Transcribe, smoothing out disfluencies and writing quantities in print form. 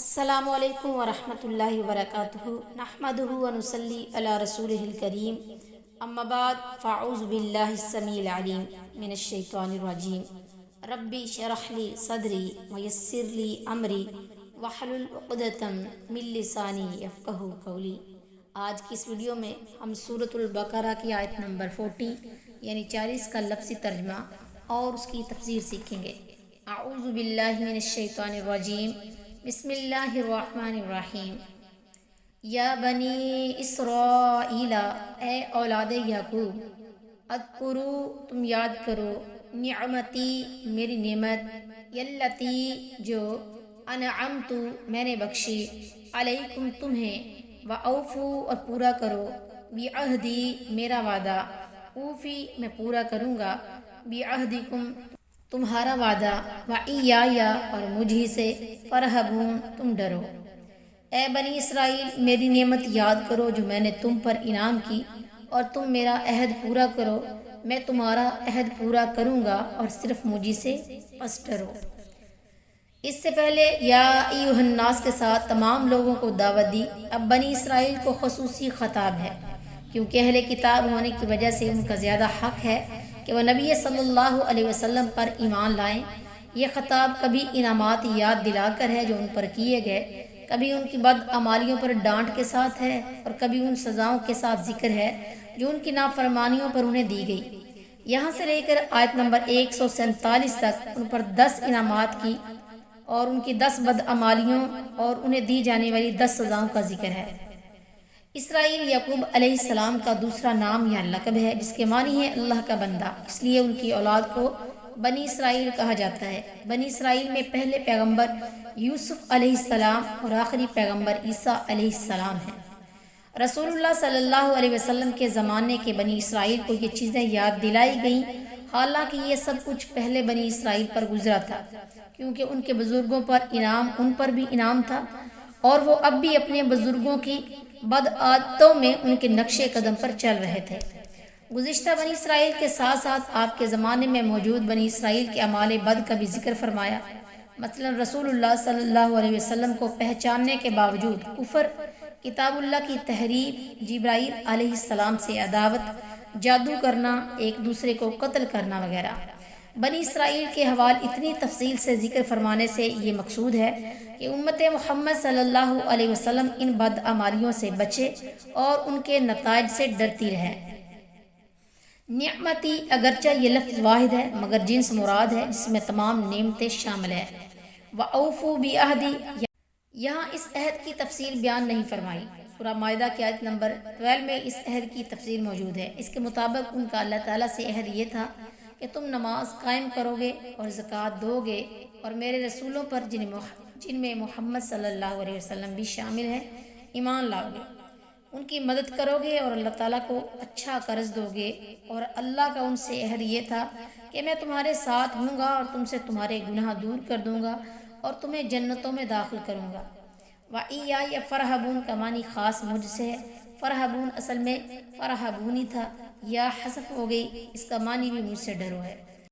السلام علیکم ورحمۃ اللہ وبرکاتہ نحمدہ ونصلی علی رسولہ الکریم اما بعد فاعوذ باللہ السمیع العلیم من الشیطان الرجیم ربی اشرح لی صدری ویسر لی امری واحلل عقدۃ من لسانی یفقہوا قولی۔ آج کی اس ویڈیو میں ہم سورۃ البقرہ کی آیت نمبر 40 یعنی 40 کا لفظی ترجمہ اور اس کی تفسیر سیکھیں گے۔ اعوذ باللہ من الشیطان الرجیم، بسم اللہ الرحمن الرحیم۔ یا بنی اسرائیل، اے اولاد یعقوب، اذکروا، تم یاد کرو، نعمتی، میری نعمت، یلتی، جو، انعمت، میں نے بخشی، علیکم، تمہیں، واوفو، اور پورا کرو، بعہدی، میرا وعدہ، اوفی، میں پورا کروں گا، بعہدکم، تمہارا وعدہ، وإیایا، اور مجھی سے، فرحبون، تم ڈرو۔ اے بنی اسرائیل، میری نعمت یاد کرو جو میں نے تم پر انعام کی، اور تم میرا عہد پورا کرو، میں تمہارا عہد پورا کروں گا، اور صرف مجھی سے پس ڈرو۔ اس سے پہلے یا ایھا الناس کے ساتھ تمام لوگوں کو دعوت دی، اب بنی اسرائیل کو خصوصی خطاب ہے، کیونکہ اہل کتاب ہونے کی وجہ سے ان کا زیادہ حق ہے کہ وہ نبی صلی اللہ علیہ وسلم پر ایمان لائیں۔ یہ خطاب کبھی انعامات یاد دلا کر ہے جو ان پر کیے گئے، کبھی ان کی بدعمالیوں پر ڈانٹ کے ساتھ ہے، اور کبھی ان سزاؤں کے ساتھ ذکر ہے جو ان کی نافرمانیوں پر انہیں دی گئی۔ یہاں سے لے کر آیت نمبر 147 تک ان پر 10 انعامات کی اور ان کی 10 بدعمالیوں اور انہیں دی جانے والی 10 سزاؤں کا ذکر ہے۔ اسرائیل یعقوب علیہ السلام کا دوسرا نام یا لقب ہے، جس کے معنی ہے اللہ کا بندہ، اس لیے ان کی اولاد کو بنی اسرائیل کہا جاتا ہے۔ بنی اسرائیل میں پہلے پیغمبر یوسف علیہ السلام اور آخری پیغمبر عیسیٰ علیہ السلام ہیں۔ رسول اللہ صلی اللہ علیہ وسلم کے زمانے کے بنی اسرائیل کو یہ چیزیں یاد دلائی گئیں، حالانکہ یہ سب کچھ پہلے بنی اسرائیل پر گزرا تھا، کیونکہ ان کے بزرگوں پر ان پر بھی انعام تھا، اور وہ اب بھی اپنے بزرگوں کی بدعادتوں میں ان کے نقش قدم پر چل رہے تھے۔ گزشتہ بنی اسرائیل کے ساتھ ساتھ آپ کے زمانے میں موجود بنی اسرائیل کے اعمال بد کا بھی ذکر فرمایا۔ مثلا رسول اللہ صلی اللہ علیہ وسلم کو پہچاننے کے باوجود کفر، کتاب اللہ کی تحریف، جبرائیل علیہ السلام سے عداوت، جادو کرنا، ایک دوسرے کو قتل کرنا وغیرہ۔ بنی اسرائیل کے حوال اتنی تفصیل سے ذکر فرمانے سے یہ مقصود ہے کہ امت محمد صلی اللہ علیہ وسلم ان بدعمالیوں سے بچے اور ان کے نتائج سے ڈرتی رہے۔ نعمتی، اگرچہ یہ لفظ واحد ہے مگر جنس مراد ہے، جس میں تمام نعمتیں شامل ہیں۔ وَأَوْفُوا بِعَہْدِی، یہاں اس عہد کی تفصیل بیان نہیں فرمائی۔ سورہ مائدہ کی آیت نمبر 12 میں اس عہد کی تفصیل موجود ہے۔ اس کے مطابق ان کا اللہ تعالیٰ سے عہد یہ تھا کہ تم نماز قائم کرو گے اور زکوٰۃ دو گے، اور میرے رسولوں پر جن میں محمد صلی اللہ علیہ وسلم بھی شامل ہیں، ایمان لاؤ گے، ان کی مدد کرو گے اور اللہ تعالیٰ کو اچھا قرض دو گے، اور اللہ کا ان سے عہد یہ تھا کہ میں تمہارے ساتھ ہوں گا اور تم سے تمہارے گناہ دور کر دوں گا اور تمہیں جنتوں میں داخل کروں گا۔ وَإِیَّایَ فَارْہَبُونَ کا معنی خاص مجھ سے ہے۔ فرحبون اصل میں فرحبونی تھا، یا حذف ہو گئی، اس کا معنی بھی مجھ سے ڈرو ہے۔